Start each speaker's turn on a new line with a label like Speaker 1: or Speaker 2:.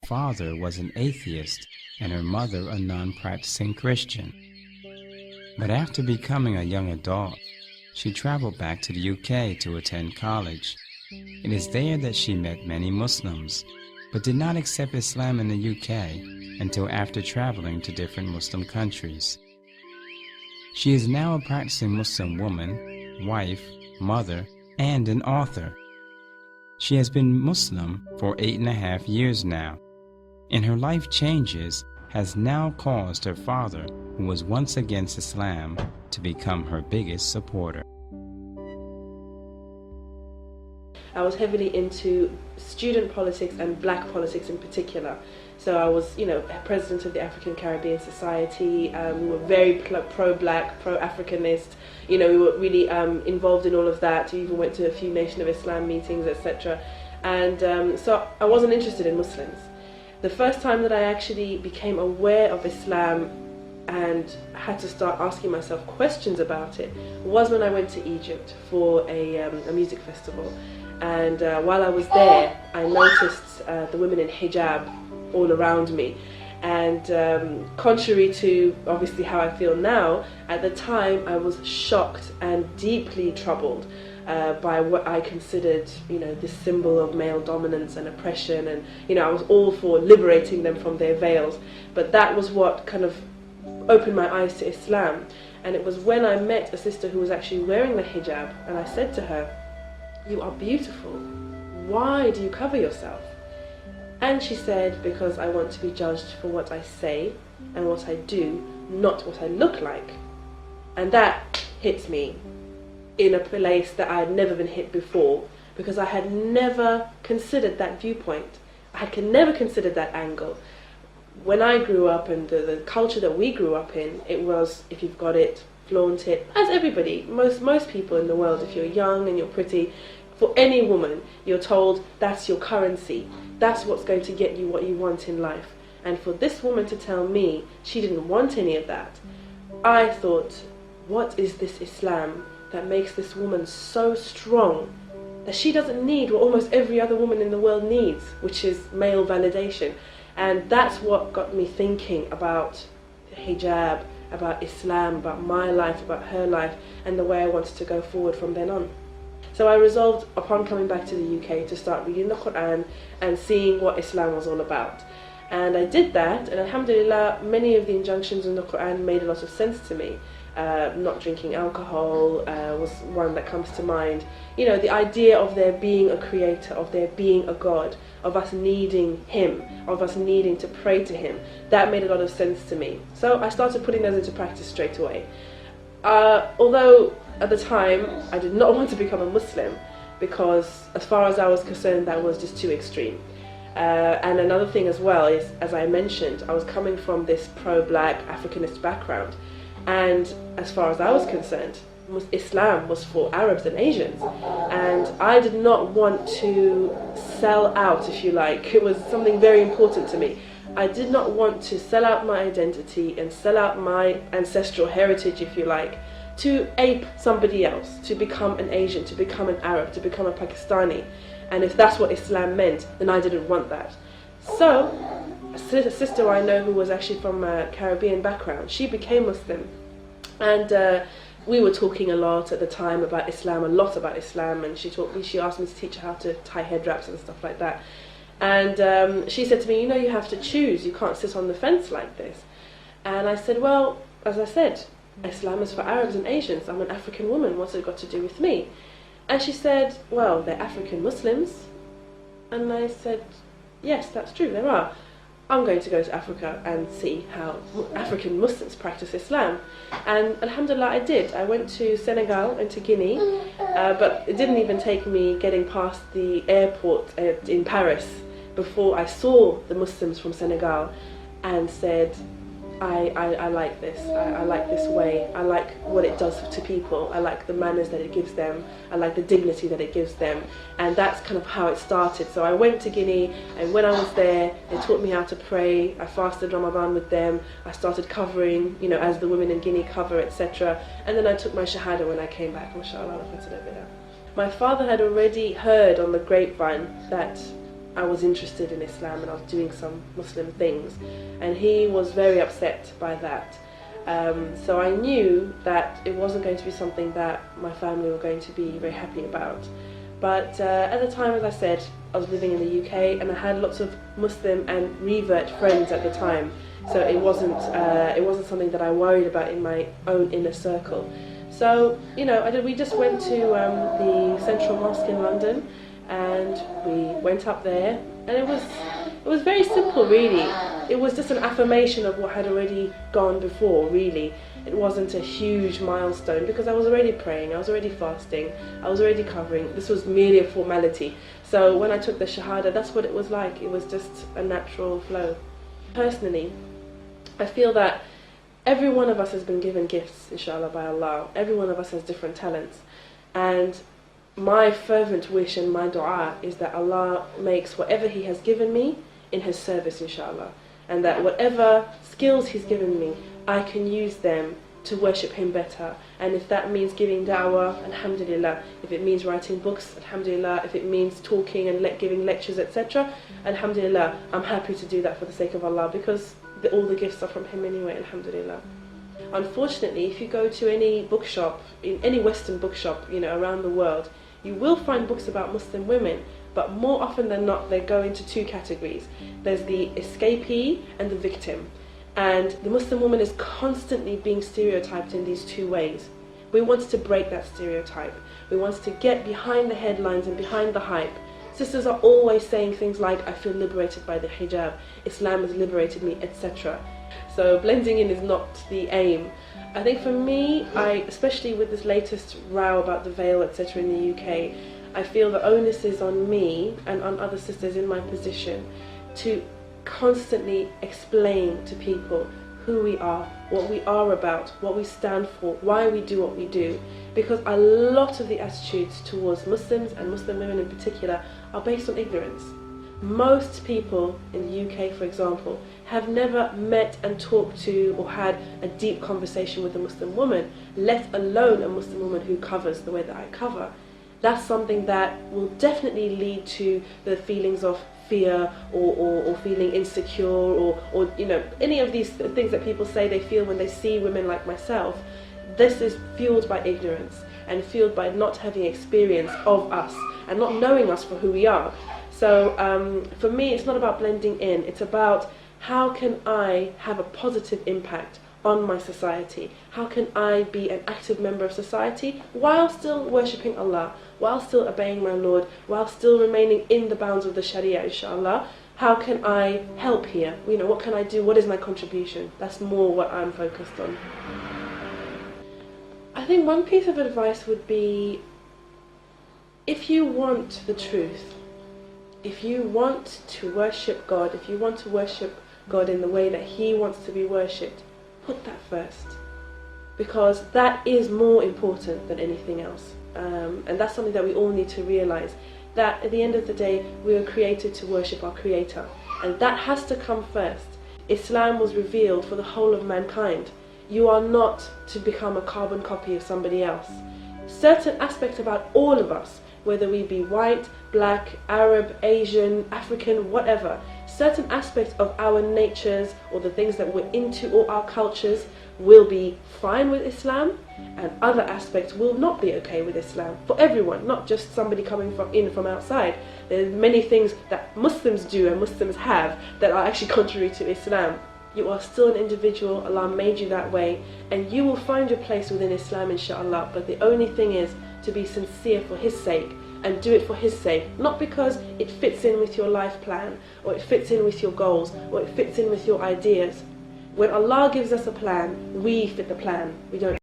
Speaker 1: father was an atheist and her mother a non-practicing Christian. But after becoming a young adult, she traveled back to the UK to attend college. It is there that she met many Muslims, but did not accept Islam in the UK until after traveling to different Muslim countries. She is now a practicing Muslim woman, wife, mother, and an author. She has been Muslim for 8.5 years now, and her life changes has now caused her father, who was once against Islam, to become her biggest supporter.
Speaker 2: I was heavily into student politics and black politics in particular. So I was, president of the African Caribbean Society. We were very pro-black, pro-Africanist. We were really involved in all of that. We even went to a few Nation of Islam meetings, etc. And so I wasn't interested in Muslims. The first time that I actually became aware of Islam and had to start asking myself questions about it was when I went to Egypt for a music festival. And while I was there, I noticed the women in hijab all around me. And contrary to obviously how I feel now, at the time I was shocked and deeply troubled by what I considered, this symbol of male dominance and oppression. And I was all for liberating them from their veils. But that was what kind of opened my eyes to Islam. And it was when I met a sister who was actually wearing the hijab, and I said to her, "You are beautiful. Why do you cover yourself?" And she said, "Because I want to be judged for what I say and what I do, not what I look like." And that hit me in a place that I had never been hit before, because I had never considered that viewpoint. I had never considered that angle. When I grew up, and the culture that we grew up in, it was, if you've got it, flaunt it. As everybody, most people in the world, if you're young and you're pretty, for any woman, you're told that's your currency. That's what's going to get you what you want in life. And for this woman to tell me she didn't want any of that, I thought, what is this Islam that makes this woman so strong that she doesn't need what almost every other woman in the world needs, which is male validation? And that's what got me thinking about hijab, about Islam, about my life, about her life, and the way I wanted to go forward from then on. So I resolved, upon coming back to the UK, to start reading the Quran and seeing what Islam was all about. And I did that, and alhamdulillah, many of the injunctions in the Quran made a lot of sense to me. Not drinking alcohol was one that comes to mind. The idea of there being a creator, of there being a God, of us needing Him, of us needing to pray to Him, that made a lot of sense to me. So I started putting those into practice straight away. Although at the time I did not want to become a Muslim, because as far as I was concerned that was just too extreme. And another thing as well is, as I mentioned, I was coming from this pro-black Africanist background, and as far as I was concerned, Islam was for Arabs and Asians, and I did not want to sell out, if you like. It was something very important to me. I did not want to sell out my identity and sell out my ancestral heritage, if you like, to ape somebody else, to become an Asian, to become an Arab, to become a Pakistani. And if that's what Islam meant, then I didn't want that. So a sister I know who was actually from a Caribbean background, she became Muslim, and we were talking a lot at the time about Islam, a lot about Islam, and she asked me to teach her how to tie head wraps and stuff like that. And she said to me, you have to choose, you can't sit on the fence like this. And I said, well, as I said, Islam is for Arabs and Asians. I'm an African woman, what's it got to do with me? And she said, well, they're African Muslims. And I said, yes, that's true, there are. I'm going to go to Africa and see how African Muslims practice Islam. And alhamdulillah, I did. I went to Senegal and to Guinea, but it didn't even take me getting past the airport in Paris before I saw the Muslims from Senegal and said, I like this. I like this way. I like what it does to people. I like the manners that it gives them. I like the dignity that it gives them. And that's kind of how it started. So I went to Guinea, and when I was there, they taught me how to pray. I fasted Ramadan with them. I started covering, as the women in Guinea cover, etc. And then I took my shahada when I came back. MashaAllah. My father had already heard on the grapevine that I was interested in Islam and I was doing some Muslim things, and he was very upset by that. So I knew that it wasn't going to be something that my family were going to be very happy about. But at the time, as I said, I was living in the UK and I had lots of Muslim and revert friends at the time. So it wasn't something that I worried about in my own inner circle. So, you know, we just went to the Central Mosque in London, and we went up there, and it was very simple, really. It was just an affirmation of what had already gone before, really. It wasn't a huge milestone because I was already praying, I was already fasting, I was already covering. This was merely a formality. So when I took the Shahada, that's what it was like. It was just a natural flow. Personally, I feel that every one of us has been given gifts, inshallah, by Allah. Every one of us has different talents. And my fervent wish and my dua is that Allah makes whatever He has given me in His service, inshallah. And that whatever skills He's given me, I can use them to worship Him better. And if that means giving da'wah, alhamdulillah. If it means writing books, alhamdulillah. If it means talking and giving lectures, etc., alhamdulillah. I'm happy to do that for the sake of Allah, because all the gifts are from Him anyway, alhamdulillah. Unfortunately, if you go to any bookshop, in any Western bookshop, you know, around the world, you will find books about Muslim women, but more often than not, they go into two categories. There's the escapee and the victim. And the Muslim woman is constantly being stereotyped in these two ways. We wanted to break that stereotype. We wanted to get behind the headlines and behind the hype. Sisters are always saying things like, I feel liberated by the hijab, Islam has liberated me, etc. So blending in is not the aim. I think for me, especially with this latest row about the veil, etc. in the UK, I feel the onus is on me and on other sisters in my position to constantly explain to people who we are, what we are about, what we stand for, why we do what we do. Because a lot of the attitudes towards Muslims and Muslim women in particular are based on ignorance. Most people in the UK, for example, have never met and talked to or had a deep conversation with a Muslim woman, let alone a Muslim woman who covers the way that I cover. That's something that will definitely lead to the feelings of fear or feeling insecure or you know, any of these things that people say they feel when they see women like myself. This is fueled by ignorance and fueled by not having experience of us and not knowing us for who we are. So for me, it's not about blending in. It's about how can I have a positive impact on my society? How can I be an active member of society while still worshipping Allah, while still obeying my Lord, while still remaining in the bounds of the Sharia, inshallah? How can I help here? You know, what can I do? What is my contribution? That's more what I'm focused on. I think one piece of advice would be, if you want the truth, if you want to worship God, if you want to worship God in the way that He wants to be worshipped, put that first, because that is more important than anything else. And that's something that we all need to realize, that at the end of the day, we were created to worship our Creator, and that has to come first. Islam was revealed for the whole of mankind. You are not to become a carbon copy of somebody else. Certain aspects about all of us, whether we be white, black, Arab, Asian, African, whatever, certain aspects of our natures or the things that we're into or our cultures will be fine with Islam, and other aspects will not be okay with Islam, for everyone, not just somebody coming from outside. There are many things that Muslims do and Muslims have that are actually contrary to Islam. You are still an individual, Allah made you that way, and you will find your place within Islam, inshallah. But the only thing is to be sincere for His sake, and do it for His sake, not because it fits in with your life plan, or it fits in with your goals, or it fits in with your ideas. When Allah gives us a plan, we fit the plan. We don't